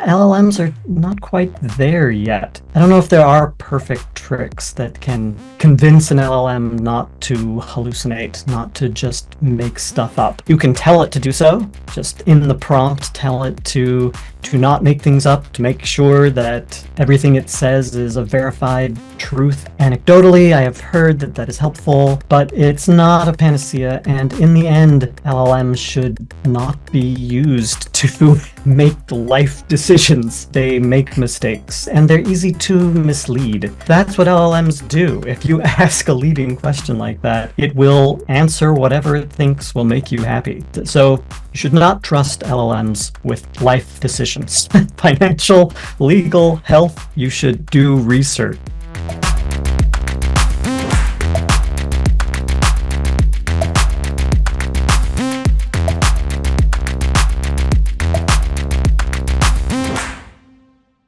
LLMs are not quite there yet. I don't know if there are perfect tricks that can convince an LLM not to hallucinate, not to just make stuff up. You can tell it to do so, just in the prompt tell it to not make things up, to make sure that everything it says is a verified truth. Anecdotally, I have heard that that is helpful, but it's not a panacea, and in the end, LLMs should not be used to make life decisions. They make mistakes, and they're easy to mislead. That's what LLMs do. If you ask a leading question like that, it will answer whatever it thinks will make you happy. So you should not trust LLMs with life decisions. Financial, legal, health, you should do research.